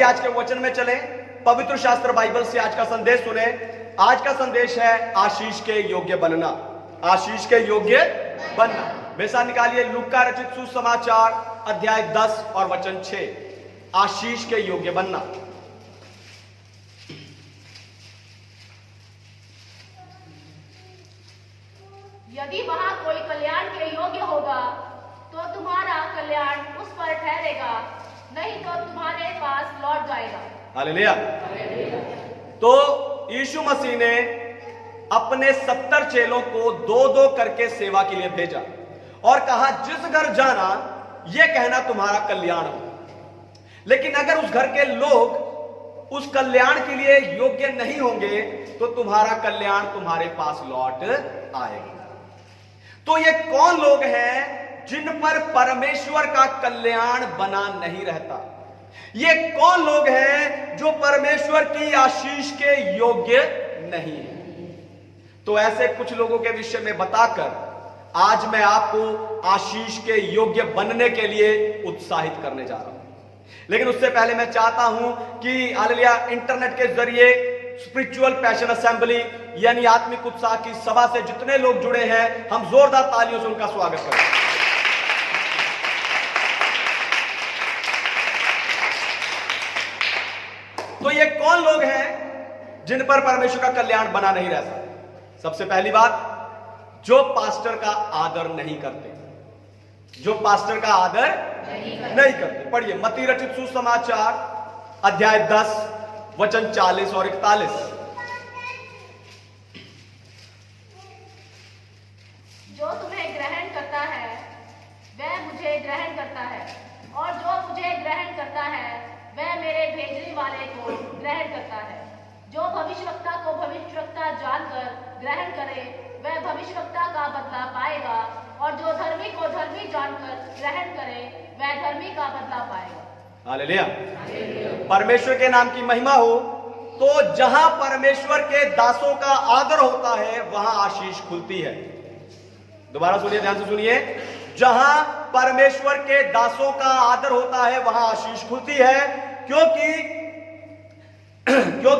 आइए आज के वचन में चलें, पवित्र शास्त्र बाइबल से आज का संदेश सुने। आज का संदेश है आशीष के योग्य बनना। आशीष के योग्य बनना। वैसा निकालिए लूका रचित सुसमाचार अध्याय 10 और वचन 6। आशीष के योग्य बनना। यदि वहां कोई कल्याण के योग्य होगा तो तुम्हारा कल्याण उस पर ठहरेगा, नहीं तो तुम्हारे पास लौट जाएगा। हालेलुया। तो यीशु मसीह ने अपने 70 चेलों को 2-2 करके सेवा के लिए भेजा और कहा जिस घर जाना यह कहना तुम्हारा कल्याण हो। लेकिन अगर उस घर के लोग उस कल्याण के लिए योग्य नहीं होंगे तो तुम्हारा कल्याण तुम्हारे पास लौट आएगा। तो ये कौन लोग हैं जिन पर परमेश्वर का कल्याण बना नहीं रहता? ये कौन लोग हैं जो परमेश्वर की आशीष के योग्य नहीं है? तो ऐसे कुछ लोगों के विषय में बताकर आज मैं आपको आशीष के योग्य बनने के लिए उत्साहित करने जा रहा हूं। लेकिन उससे पहले मैं चाहता हूं कि हालेलुया इंटरनेट के जरिए स्पिरिचुअल पैशन असेंबली यानी आत्मिक उत्साह की सभा से जितने लोग जुड़े हैं, हम जोरदार तालियों से उनका स्वागत करें। तो ये कौन लोग हैं जिन पर परमेश्वर का कल्याण बना नहीं रहता? सबसे पहली बात, जो पास्टर का आदर नहीं करते। जो पास्टर का आदर नहीं करते। पढ़िए मत्ती रचित सुसमाचार अध्याय 10 वचन 40 और 41। जो तुम्हें ग्रहण करता है वह मुझे ग्रहण करता है, और जो मुझे ग्रहण करता है वह मेरे भेजने वाले को ग्रहण करता है। जो भविष्यवक्ता को भविष्यवक्ता जानकर ग्रहण करे वह भविष्यवक्ता का बदला पाएगा, और जो धर्मी को धर्मी जानकर ग्रहण करे वह धर्मी का बदला पाएगा। हालेलुया। परमेश्वर के नाम की महिमा हो। तो जहां परमेश्वर के दासों का आदर होता है वहां आशीष खुलती है। दोबारा सुनिए, ध्यान से सुनिए। जहां परमेश्वर के दासों का आदर होता है वहां आशीष खुलती है, क्योंकि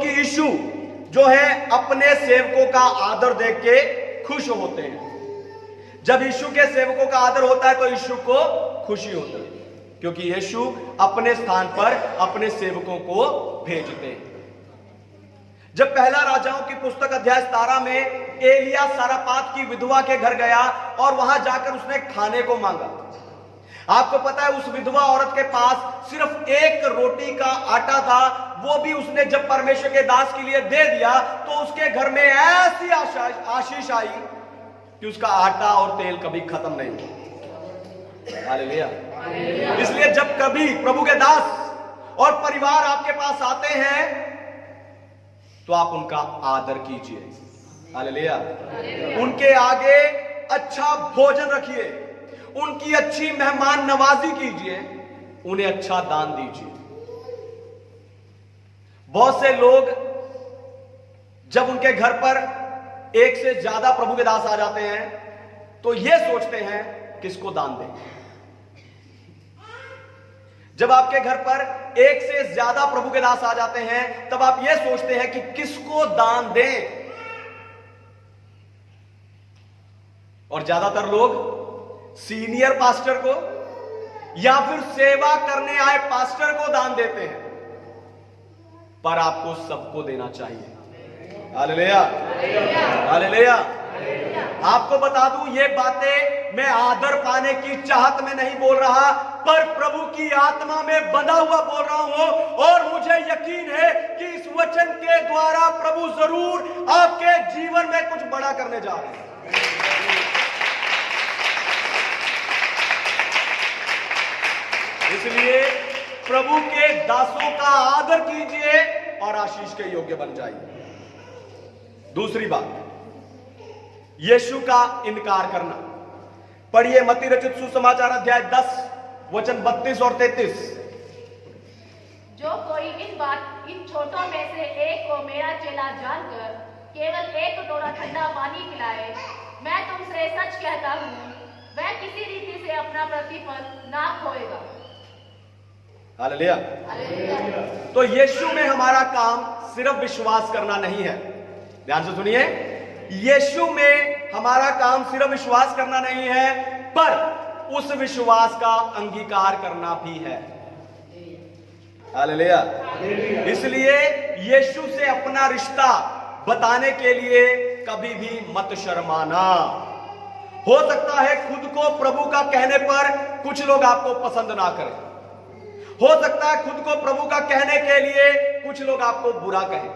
यीशु जो है अपने सेवकों का आदर देख के खुश होते हैं। जब यीशु के सेवकों का आदर होता है तो यीशु को खुशी होती है, क्योंकि यीशु अपने स्थान पर अपने सेवकों को भेजते हैं। जब पहला राजाओं की पुस्तक अध्याय 17 में एलिया सारापात की विधवा के घर गया और वहां जाकर उसने खाने को मांगा। आपको पता है उस विधवा औरत के पास सिर्फ एक रोटी का आटा था, वो भी उसने जब परमेश्वर के दास के लिए दे दिया तो उसके घर में ऐसी आशीष आई कि उसका आटा और तेल कभी खत्म नहीं हुआ। हालेलुया। इसलिए जब कभी प्रभु के दास और परिवार आपके पास आते हैं तो आप उनका आदर कीजिए। हालेलुया। उनके आगे अच्छा भोजन रखिए, उनकी अच्छी मेहमान नवाजी कीजिए, उन्हें अच्छा दान दीजिए। बहुत से लोग जब उनके घर पर एक से ज्यादा प्रभु के दास आ जाते हैं तो यह सोचते हैं किसको दान दें। जब आपके घर पर एक से ज्यादा प्रभु के दास आ जाते हैं तब आप यह सोचते हैं कि किसको दान दें। और ज्यादातर लोग सीनियर पास्टर को या फिर सेवा करने आए पास्टर को दान देते हैं, पर आपको सबको देना चाहिए। हालेलुया। हालेलुया। आपको बता दूं, ये बातें मैं आदर पाने की चाहत में नहीं बोल रहा, पर प्रभु की आत्मा में बंधा हुआ बोल रहा हूं, और मुझे यकीन है कि इस वचन के द्वारा प्रभु जरूर आपके जीवन में कुछ बड़ा करने जा रहे हैं। इसलिए प्रभु के दासों का आदर कीजिए और आशीष के योग्य बन जाइए। दूसरी बात, यीशु का इनकार करना। पढ़िए मत्ती रचित सुसमाचार अध्याय 10 वचन 32 और 33। जो कोई इन छोटों में से एक को मेरा चेला जानकर केवल एक कटोरा ठंडा पानी पिलाए, मैं तुमसे सच कहता हूं वह किसी रीति से अपना प्रतिफल ना खोएगा। हालेलुया। तो यीशु में हमारा काम सिर्फ विश्वास करना नहीं है, ध्यान से सुनिए, यीशु में हमारा काम सिर्फ विश्वास करना नहीं है, पर उस विश्वास का अंगीकार करना भी है। हालेलुया। इसलिए यीशु से अपना रिश्ता बताने के लिए कभी भी मत शर्माना। हो सकता है खुद को प्रभु का कहने पर कुछ लोग आपको पसंद ना करें, हो सकता है खुद को प्रभु का कहने के लिए कुछ लोग आपको बुरा कहें,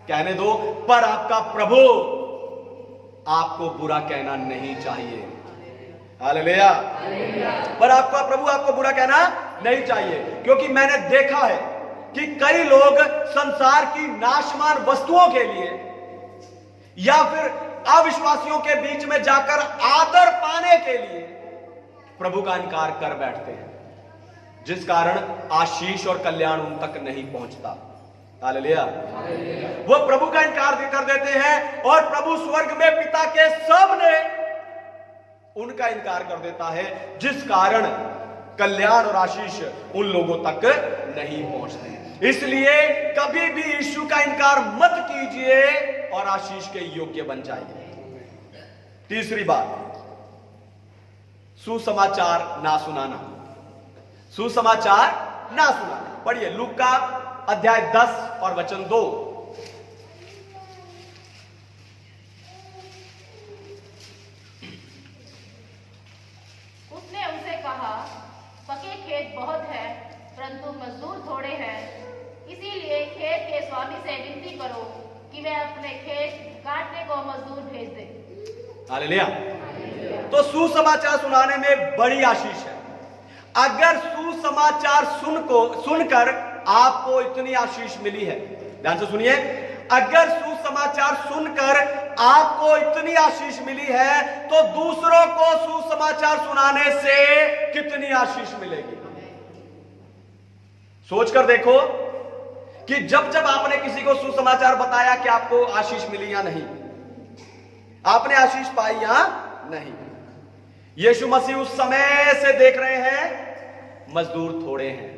कहने दो, पर आपका प्रभु आपको बुरा कहना नहीं चाहिए। हालेलुया। पर आपका प्रभु आपको बुरा कहना नहीं चाहिए, क्योंकि मैंने देखा है कि कई लोग संसार की नाशवान वस्तुओं के लिए या फिर अविश्वासियों के बीच में जाकर आदर पाने के लिए प्रभु का इनकार कर बैठते हैं, जिस कारण आशीष और कल्याण उन तक नहीं पहुंचता। हालेलुया। वो प्रभु का इनकार कर देते हैं और प्रभु स्वर्ग में पिता के सामने उनका इनकार कर देता है, जिस कारण कल्याण और आशीष उन लोगों तक नहीं पहुंचते। इसलिए कभी भी यीशु का इनकार मत कीजिए और आशीष के योग्य बन जाइए। तीसरी बात, सुसमाचार ना सुनाना। सुसमाचार ना सुनाना। पढ़िए लूका अध्याय 10 और वचन 2। उसने उनसे कहा, पके खेत बहुत है परंतु मजदूर थोड़े हैं, इसीलिए खेत के स्वामी से विनती करो कि वे अपने खेत काटने को मजदूर भेज दे। हालेलुया। तो सुसमाचार सुनाने में बड़ी आशीष है। अगर सुसमाचार सुनकर आपको इतनी आशीष मिली है, ध्यान से सुनिए, अगर सुसमाचार सुनकर आपको इतनी आशीष मिली है तो दूसरों को सुसमाचार सुनाने से कितनी आशीष मिलेगी। सोचकर देखो कि जब जब आपने किसी को सुसमाचार बताया कि आपको आशीष मिली या नहीं, आपने आशीष पाई या नहीं। यीशु मसीह उस समय से देख रहे हैं मजदूर थोड़े हैं।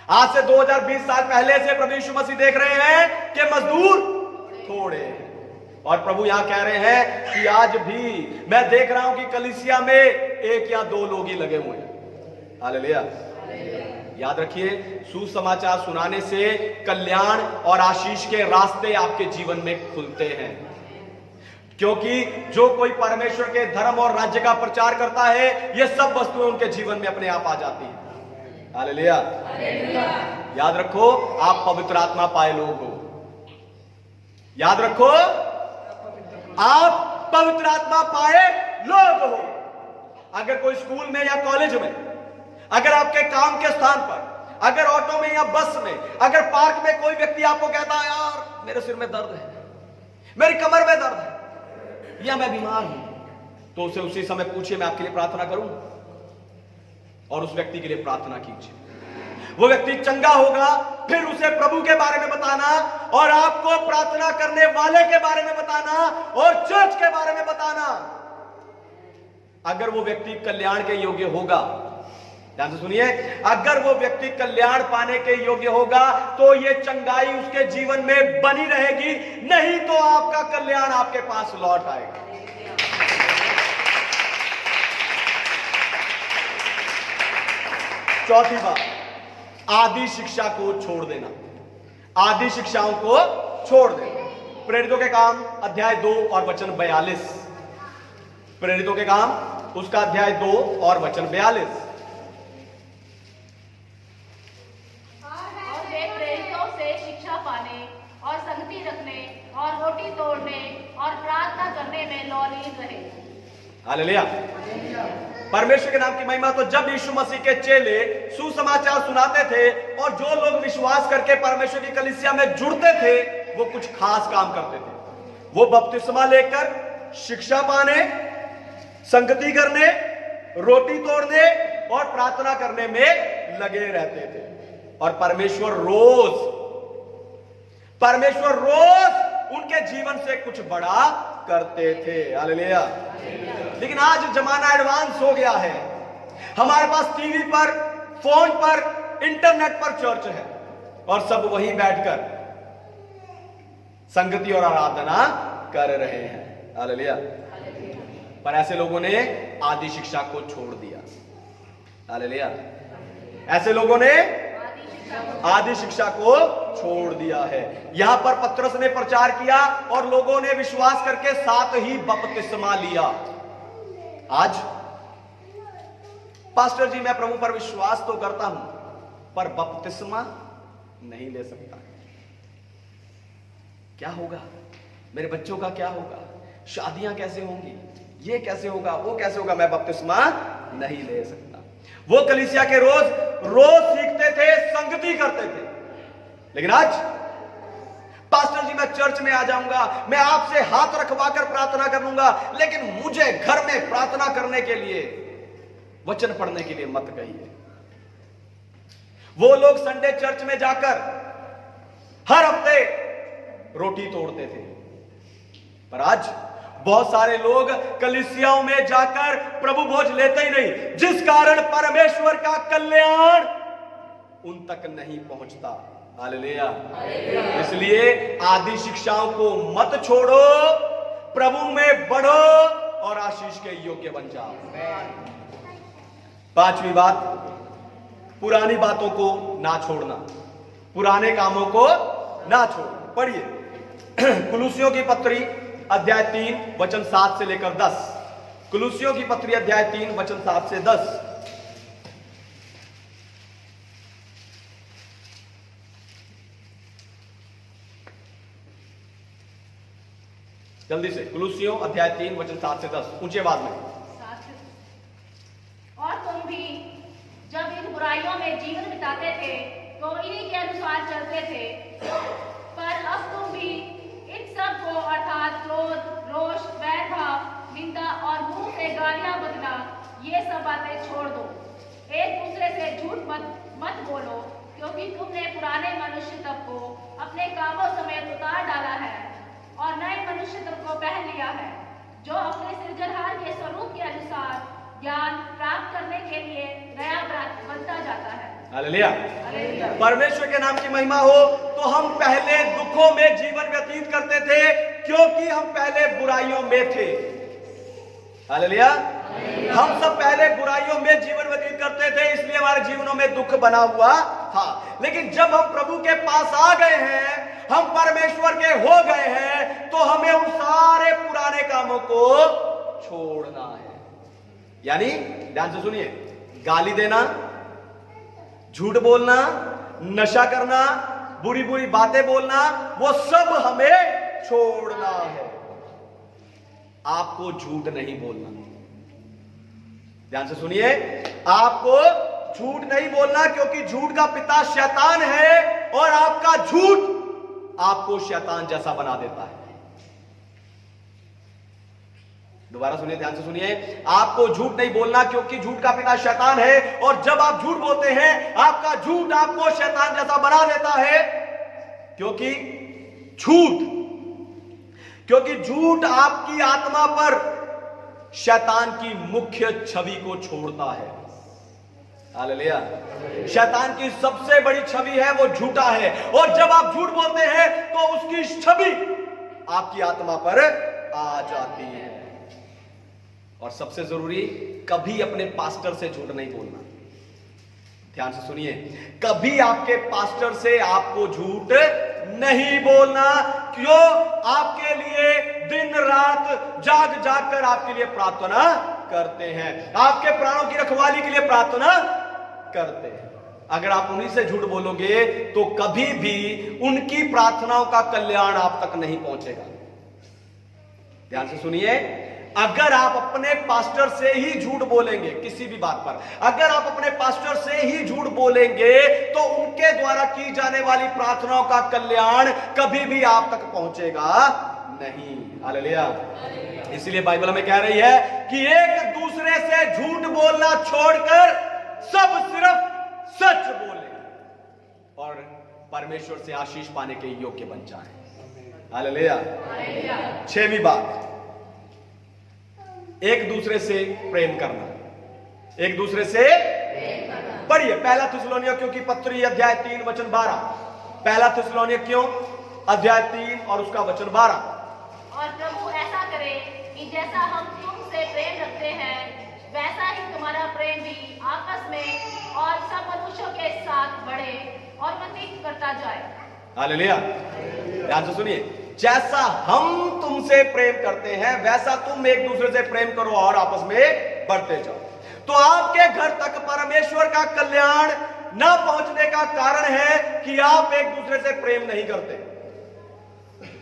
आज से 2020 साल पहले से प्रभु यीशु मसीह देख रहे हैं कि मजदूर थोड़े हैं। और प्रभु यहां कह रहे हैं कि आज भी मैं देख रहा हूं कि कलीसिया में 1 या 2 लोग ही लगे हुए हैं। हालेलुया। याद रखिए, सुसमाचार सुनाने से कल्याण और आशीष के रास्ते आपके जीवन में खुलते हैं, क्योंकि जो कोई परमेश्वर के धर्म और राज्य का प्रचार करता है, ये सब वस्तुएं उनके जीवन में अपने आप आ जाती हैं। हालेलुया। याद रखो, आप पवित्र आत्मा पाए लोग हो। याद रखो, आप पवित्र आत्मा पाए लोग हो। अगर कोई स्कूल में या कॉलेज में, अगर आपके काम के स्थान पर, अगर ऑटो में या बस में, अगर पार्क में कोई व्यक्ति आपको कहता है, यार मेरे सिर में दर्द है, मेरी कमर में दर्द है, या मैं बीमार हूं, तो उसे उसी समय पूछिए, मैं आपके लिए प्रार्थना करूं, और उस व्यक्ति के लिए प्रार्थना कीजिए। वो व्यक्ति चंगा होगा, फिर उसे प्रभु के बारे में बताना, और आपको प्रार्थना करने वाले के बारे में बताना, और चर्च के बारे में बताना। अगर वो व्यक्ति कल्याण के योग्य होगा, ध्यान से सुनिए, अगर वो व्यक्ति कल्याण पाने के योग्य होगा तो ये चंगाई उसके जीवन में बनी रहेगी, नहीं तो आपका कल्याण आपके पास लौट आएगा। चौथी बात, आदि शिक्षा को छोड़ देना। आदि शिक्षाओं को छोड़ देना। प्रेरितों के काम अध्याय 2 और वचन 42। प्रेरितों के काम उसका अध्याय 2 और वचन 42। और वे प्रेरितों से शिक्षा पाने और संगति रखने और रोटी तोड़ने और प्रार्थना करने में लौलीन रहे। हालेलुया। परमेश्वर के नाम की महिमा। तो जब यीशु मसीह के चेले सुसमाचार सुनाते थे और जो लोग विश्वास करके परमेश्वर की कलीसिया में जुड़ते थे, वो कुछ खास काम करते थे। वो बपतिस्मा लेकर शिक्षा पाने, संगति करने, रोटी तोड़ने और प्रार्थना करने में लगे रहते थे। और परमेश्वर रोज उनके जीवन से कुछ बड़ा करते थे। हालेलुया। लेकिन आज जमाना एडवांस हो गया है। हमारे पास टीवी पर फोन पर, इंटरनेट पर चर्च है और सब वहीं बैठकर संगति और आराधना कर रहे हैं। हालेलुया। पर ऐसे लोगों ने आदि शिक्षा को छोड़ दिया। हालेलुया। ऐसे लोगों ने आदि शिक्षा को छोड़ दिया है। यहां पर पतरस ने प्रचार किया और लोगों ने विश्वास करके साथ ही बपतिस्मा लिया। आज पास्टर जी मैं प्रभु पर विश्वास तो करता हूं पर बपतिस्मा नहीं ले सकता। क्या होगा? मेरे बच्चों का क्या होगा? शादियां कैसे होंगी? ये कैसे होगा? वो कैसे होगा? मैं बपतिस्मा नहीं ले सकता। वो कलीसिया के रोज सीखते थे, संगति करते थे, लेकिन आज पास्टर जी मैं चर्च में आ जाऊंगा, मैं आपसे हाथ रखवा कर प्रार्थना कर लूंगा, लेकिन मुझे घर में प्रार्थना करने के लिए, वचन पढ़ने के लिए मत कहिए। वो लोग संडे चर्च में जाकर हर हफ्ते रोटी तोड़ते थे, पर आज बहुत सारे लोग कलीसियाओं में जाकर प्रभु भोज लेते ही नहीं, जिस कारण परमेश्वर का कल्याण उन तक नहीं पहुंचता। हालेलुया। इसलिए आदि शिक्षाओं को मत छोड़ो, प्रभु में बढ़ो और आशीष के योग्य बन जाओ। पांचवी बात, पुरानी बातों को ना छोड़ना, पुराने कामों को ना छोड़ना। पढ़िए कुलुसियों की पत्री अध्याय 3 वचन 7 से लेकर 10। कुलुसियों की पत्री अध्याय 3 वचन 7 से 10। जल्दी से, कुलुसियों अध्याय 3 वचन 7 से 10, ऊंचे आवाज में। और तुम भी जब इन बुराइयों में जीवन बिताते थे तो इन्हीं के अनुसार चलते थे, पर अब तुम भी इन सब को अर्थात क्रोध, रोष, वैर भाव, निंदा और मुंह से गालियां बकना, ये सब बातें छोड़ दो। एक दूसरे से झूठ मत बोलो, क्योंकि तुमने पुराने मनुष्य तब को अपने कामों समेत उतार डाला है और नए मनुष्य तब को पहन लिया है, जो अपने सृजनहार के स्वरूप के अनुसार ज्ञान प्राप्त करने के लिए नया बनता जाता है। हालेलुया। परमेश्वर के नाम की महिमा हो। तो हम पहले दुखों में जीवन व्यतीत करते थे क्योंकि हम पहले बुराइयों में थे। हालेलुया। हम सब पहले बुराइयों में जीवन व्यतीत करते थे, इसलिए हमारे जीवनों में दुख बना हुआ था। लेकिन जब हम प्रभु के पास आ गए हैं, हम परमेश्वर के हो गए हैं, तो हमें उन सारे पुराने कामों को छोड़ना है। यानी ध्यान से सुनिए, गाली देना, झूठ बोलना, नशा करना, बुरी बुरी बातें बोलना, वो सब हमें छोड़ना है। आपको झूठ नहीं बोलना। ध्यान से सुनिए, आपको झूठ नहीं बोलना, क्योंकि झूठ का पिता शैतान है और आपका झूठ आपको शैतान जैसा बना देता है। दोबारा सुनिए, ध्यान से सुनिए, आपको झूठ नहीं बोलना क्योंकि झूठ का पिता शैतान है, और जब आप झूठ बोलते हैं आपका झूठ आपको शैतान जैसा बना देता है, क्योंकि झूठ आपकी आत्मा पर शैतान की मुख्य छवि को छोड़ता है। हालेलुया। शैतान की सबसे बड़ी छवि है वो झूठा है, और जब आप झूठ बोलते हैं तो उसकी छवि आपकी आत्मा पर आ जाती है। और सबसे जरूरी, कभी अपने पास्टर से झूठ नहीं बोलना। ध्यान से सुनिए, कभी आपके पास्टर से आपको झूठ नहीं बोलना। क्यों? आपके लिए दिन रात जाग जाग कर आपके लिए प्रार्थना करते हैं, आपके प्राणों की रखवाली के लिए प्रार्थना करते हैं। अगर आप उन्हीं से झूठ बोलोगे तो कभी भी उनकी प्रार्थनाओं का कल्याण आप तक नहीं पहुंचेगा। ध्यान से सुनिए, अगर आप अपने पास्टर से ही झूठ बोलेंगे किसी भी बात पर, अगर आप अपने पास्टर से ही झूठ बोलेंगे तो उनके द्वारा की जाने वाली प्रार्थनाओं का कल्याण कभी भी आप तक पहुंचेगा नहीं। हालेलुया। इसलिए बाइबल हमें कह रही है कि एक दूसरे से झूठ बोलना छोड़कर सब सिर्फ सच बोले और परमेश्वर से आशीष पाने के योग्य बन जाए। हालेलुया। 6वीं बात, एक दूसरे से प्रेम करना। एक दूसरे से पढ़िए पहला थिस्सलुनीकियों की पत्री अध्याय 3 वचन 12। पहला थिस्सलुनीकियों अध्याय 3 और उसका वचन 12। और प्रभु ऐसा करे कि जैसा हम तुमसे प्रेम रखते हैं वैसा ही तुम्हारा प्रेम भी आपस में और सब मनुष्यों के साथ बढ़े और उन्नति करता जाए। हालेलुया। ध्यान से सुनिए, जैसा हम तुमसे प्रेम करते हैं वैसा तुम एक दूसरे से प्रेम करो और आपस में बढ़ते जाओ। तो आपके घर तक परमेश्वर का कल्याण न पहुंचने का कारण है कि आप एक दूसरे से प्रेम नहीं करते।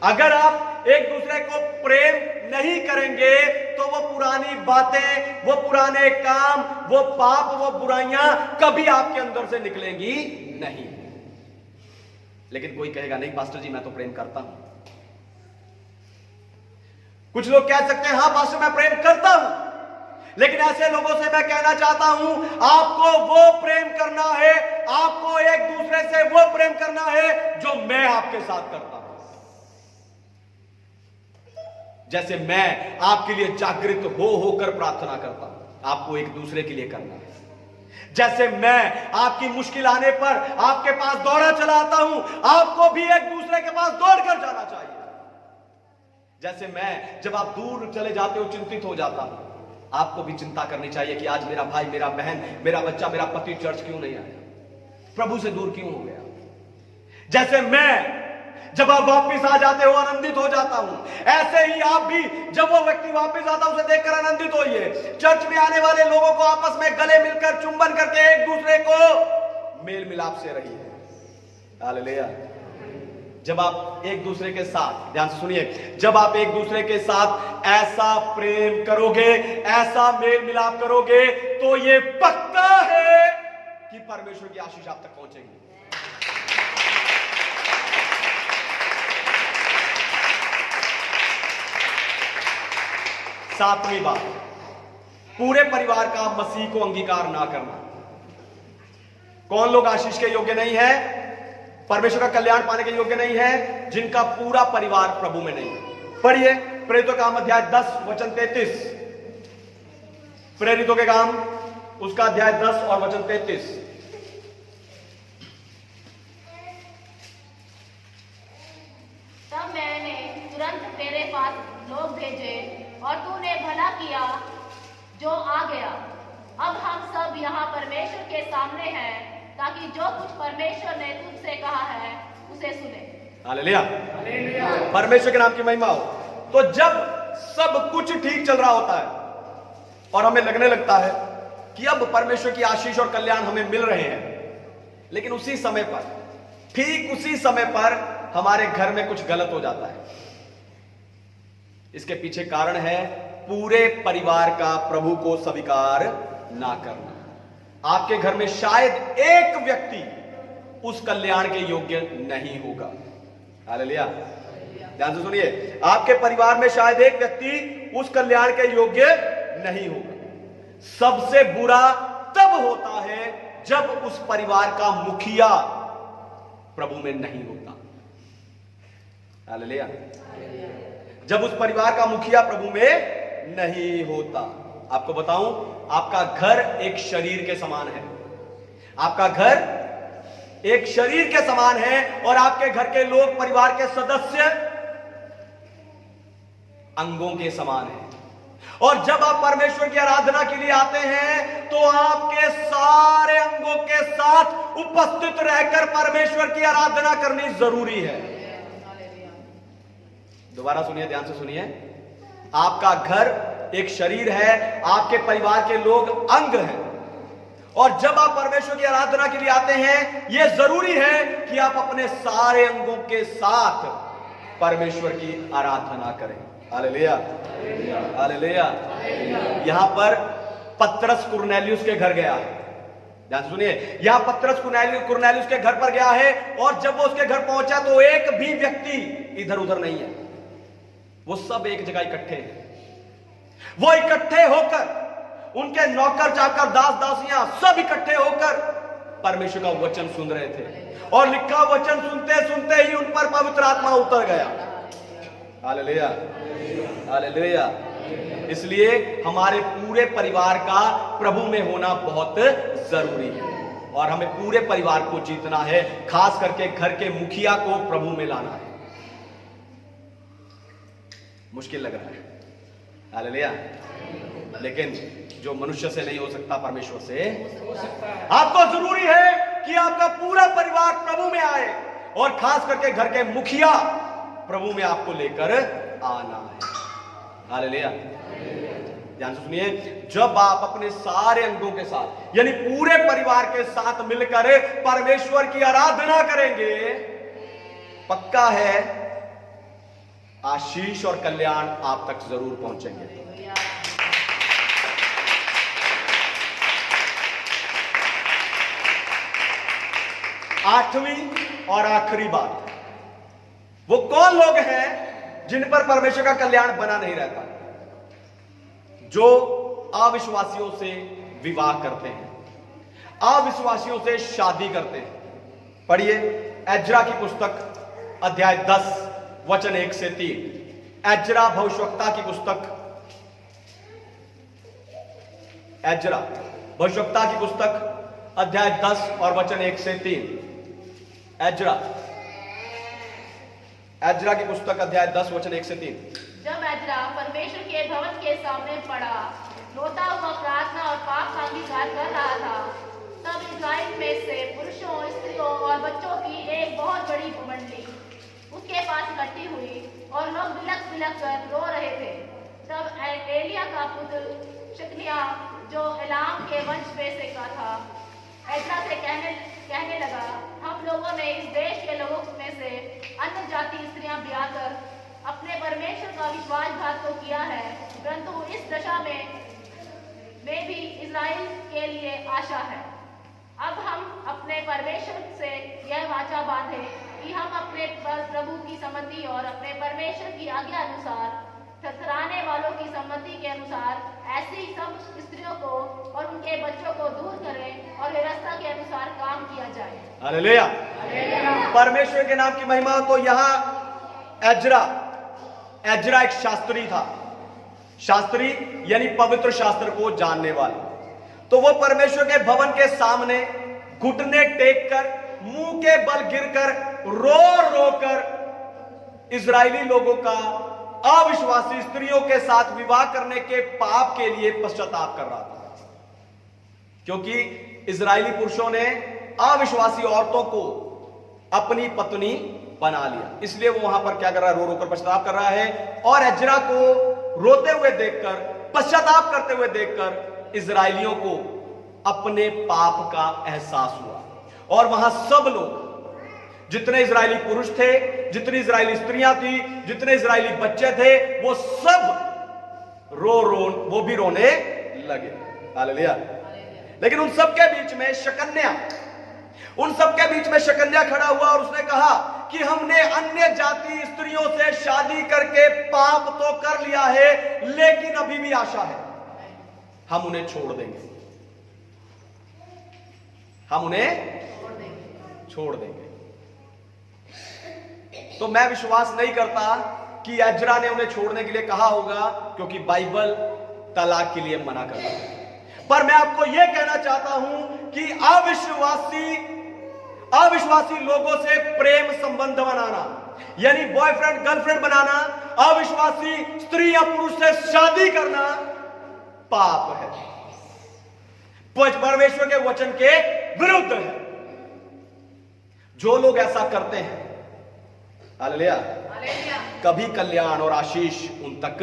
अगर आप एक दूसरे को प्रेम नहीं करेंगे तो वो पुरानी बातें, वो पुराने काम, वो पाप, वो बुराइयां कभी आपके अंदर से निकलेंगी नहीं। लेकिन कोई कहेगा नहीं पास्टर जी मैं तो प्रेम करता हूं। कुछ लोग कह सकते हैं हां पास्टर मैं प्रेम करता हूं, लेकिन ऐसे लोगों से मैं कहना चाहता हूं आपको वो प्रेम करना है, आपको एक दूसरे से वो प्रेम करना है जो मैं आपके साथ करता हूं। जैसे मैं आपके लिए जागृत होकर प्रार्थना करता हूं, आपको एक दूसरे के लिए करना है। जैसे मैं आपकी मुश्किल आने पर आपके पास दौड़ा चला आता हूं, आपको भी एक दूसरे के पास दौड़कर जाना चाहिए। जैसे मैं जब आप दूर चले जाते हो चिंतित हो जाता हूं, आपको भी चिंता करनी चाहिए कि आज मेरा भाई, मेरा बहन, मेरा बच्चा, मेरा पति चर्च क्यों नहीं आया, प्रभु से दूर क्यों हो गया। जैसे मैं जब आप वापस आ जाते हो आनंदित हो जाता हूं, ऐसे ही आप भी जब वो व्यक्ति वापस आता है उसे देखकर आनंदित होइए। चर्च में आने वाले लोगों को आपस में गले मिलकर चुंबन करके एक दूसरे को मेल मिलाप से रहिए। हालेलुया। जब आप एक दूसरे के साथ, ध्यान से सुनिए, जब आप एक दूसरे के साथ ऐसा प्रेम करोगे, ऐसा मेल मिलाप करोगे, तो ये पक्का है कि परमेश्वर की आशीष आप तक पहुंचेगी। सातवीं बात, पूरे परिवार का मसीह को अंगीकार ना करना। कौन लोग आशीष के योग्य नहीं है, परमेश्वर का कल्याण पाने के योग्य नहीं है? जिनका पूरा परिवार प्रभु में नहीं है। पढ़िए प्रेरितों का काम अध्याय 10 वचन 33। प्रेरितों के काम उसका अध्याय 10 और वचन 33। तब मैंने तुरंत तेरे पास लोग भेजे और तूने भला किया जो आ गया। अब हम सब यहाँ परमेश्वर के सामने हैं ताकि जो कुछ परमेश्वर ने तुझसे कहा है उसे सुने। हालेलुया। परमेश्वर के नाम की महिमा हो। तो जब सब कुछ ठीक चल रहा होता है और हमें लगने लगता है कि अब परमेश्वर की आशीष और कल्याण हमें मिल रहे हैं, लेकिन उसी समय पर, ठीक उसी समय पर हमारे घर में कुछ गलत हो जाता है। इसके पीछे कारण है पूरे परिवार का प्रभु को स्वीकार ना करना। आपके घर में शायद एक व्यक्ति उस कल्याण के योग्य नहीं होगा। हालेलुया। ध्यान से सुनिए, आपके परिवार में शायद एक व्यक्ति उस कल्याण के योग्य नहीं होगा। सबसे बुरा तब होता है जब उस परिवार का मुखिया प्रभु में नहीं होता। हालेलुया। जब उस परिवार का मुखिया प्रभु में नहीं होता। आपको बताऊं, आपका घर एक शरीर के समान है। आपका घर एक शरीर के समान है और आपके घर के लोग, परिवार के सदस्य अंगों के समान हैं। और जब आप परमेश्वर की आराधना के लिए आते हैं तो आपके सारे अंगों के साथ उपस्थित रहकर परमेश्वर की आराधना करनी जरूरी है। दोबारा सुनिए, ध्यान से सुनिए। आपका घर एक शरीर है, आपके परिवार के लोग अंग हैं, और जब आप परमेश्वर की आराधना के लिए आते हैं यह जरूरी है कि आप अपने सारे अंगों के साथ परमेश्वर की आराधना करें। Hallelujah, hallelujah. यहां पर पतरस कुरनेलियुस के घर गया है। ध्यान सुनिए, यहां पतरस कुरनेलियुस के घर पर गया है, और जब वो उसके घर पहुंचा तो एक भी व्यक्ति इधर उधर नहीं है। वो सब एक जगह इकट्ठे हैं। वो इकट्ठे होकर, उनके नौकर चाकर, दास दासियां सब इकट्ठे होकर परमेश्वर का वचन सुन रहे थे, और लिखा वचन सुनते सुनते ही उन पर पवित्र आत्मा उतर गया। Hallelujah, hallelujah. इसलिए हमारे पूरे परिवार का प्रभु में होना बहुत जरूरी है और हमें पूरे परिवार को जीतना है, खास करके घर के मुखिया को प्रभु में लाना है। मुश्किल लग रहा है, हालेलुया, लेकिन जो मनुष्य से नहीं हो सकता परमेश्वर से हो सकता है। आपको जरूरी है कि आपका पूरा परिवार प्रभु में आए और खास करके घर के मुखिया प्रभु में आपको लेकर आना है। हालेलुया, ध्यान से सुनिए, जब आप अपने सारे अंगों के साथ यानी पूरे परिवार के साथ मिलकर परमेश्वर की आराधना करेंगे, पक्का है आशीष और कल्याण आप तक जरूर पहुंचेंगे। आठवीं और आखिरी बात, वो कौन लोग हैं जिन पर परमेश्वर का कल्याण बना नहीं रहता? जो अविश्वासियों से विवाह करते हैं, अविश्वासियों से शादी करते हैं। पढ़िए एज्रा की पुस्तक अध्याय 10 वचन 1 से 3। एज्रा भविष्यवक्ता की पुस्तक, एज्रा भविष्यवक्ता की पुस्तक अध्याय 10 और वचन 1 से 3। एज्रा की पुस्तक अध्याय 10 वचन 1 से 3। जब एज्रा परमेश्वर के भवन के सामने पड़ा, रोता हुआ प्रार्थना और पाप का अंगीकार कर रहा था, तब इस्राएल में से पुरुषों, स्त्रियों और बच्चों की एक बहुत बड़ी मंडली उसके पास इकट्ठी हुई और लोग बिलख बिलख कर रो रहे थे। तब एलिया का पुत्र शकनिया, जो एलाम के वंश में से का था, एज्रा से कहने लगा, हम लोगों ने इस देश के लोगों में से अन्य जाति स्त्रियां ब्याह कर अपने परमेश्वर का विश्वासघात तो किया है, परंतु इस दशा में भी इस्राएल के लिए आशा है। अब हम अपने परमेश्वर से यह वाचा बांधे कि हम अपने प्रभु की सम्मति और अपने परमेश्वर की आज्ञा अनुसार, थरथराने वालों की सम्मति के अनुसार ऐसी सब स्त्रियों को और उनके बच्चों को दूर करें और व्यवस्था के अनुसार काम किया जाए। हालेलुया, परमेश्वर के नाम की महिमा। तो यहां एज्रा एक शास्त्री था। शास्त्री यानी पवित्र शास्त्र को जानने वाला। तो वो परमेश्वर के भवन के सामने घुटने टेक कर, मुंह के बल गिरकर, रो रो कर इजरायली लोगों का अविश्वासी स्त्रियों के साथ विवाह करने के पाप के लिए पश्चाताप कर रहा था, क्योंकि इजरायली पुरुषों ने अविश्वासी औरतों को अपनी पत्नी बना लिया। इसलिए वो वहां पर क्या कर रहा है, रो रो कर पश्चाताप कर रहा है। और एज्रा को रोते हुए देखकर, पश्चाताप करते हुए देखकर इजरायलियों को अपने पाप का एहसास हुआ और वहां सब लोग, जितने इजरायली पुरुष थे, जितनी इजरायली स्त्रियां थी, जितने इजरायली बच्चे थे, वो सब वो भी रोने लगे। हालेलुया। लेकिन उन सबके बीच में शकन्या खड़ा हुआ और उसने कहा कि हमने अन्य जाति स्त्रियों से शादी करके पाप तो कर लिया है, लेकिन अभी भी आशा है, हम उन्हें छोड़ देंगे, हम उन्हें छोड़ देंगे। तो मैं विश्वास नहीं करता कि एज्रा ने उन्हें छोड़ने के लिए कहा होगा, क्योंकि बाइबल तलाक के लिए मना करता है। पर मैं आपको यह कहना चाहता हूं कि अविश्वासी लोगों से प्रेम संबंध बनाना, यानी बॉयफ्रेंड गर्लफ्रेंड बनाना, अविश्वासी स्त्री या पुरुष से शादी करना पाप है, परमेश्वर के वचन के विरुद्ध है। जो लोग ऐसा करते हैं, हालेलुया, कभी कल्याण और आशीष उन तक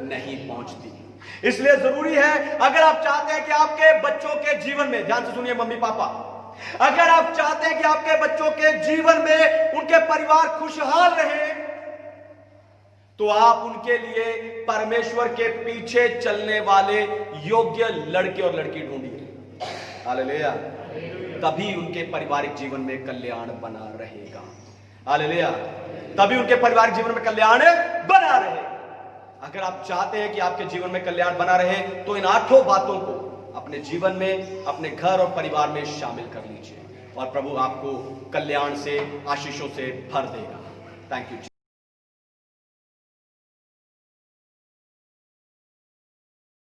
नहीं पहुंचती। इसलिए जरूरी है, अगर आप चाहते हैं कि आपके बच्चों के जीवन में, ध्यान से सुनिए मम्मी पापा, अगर आप चाहते हैं कि आपके बच्चों के जीवन में उनके परिवार खुशहाल रहे, तो आप उनके लिए परमेश्वर के पीछे चलने वाले योग्य लड़के और लड़की ढूंढिए। हालेलुया, तभी उनके पारिवारिक जीवन में कल्याण बना रहेगा। हालेलुया, तभी उनके पारिवारिक जीवन में कल्याण बना रहे। अगर आप चाहते हैं कि आपके जीवन में कल्याण बना रहे, तो इन 8 बातों को अपने जीवन में, अपने घर और परिवार में शामिल कर लीजिए और प्रभु आपको कल्याण से, आशीषों से भर देगा। Thank you.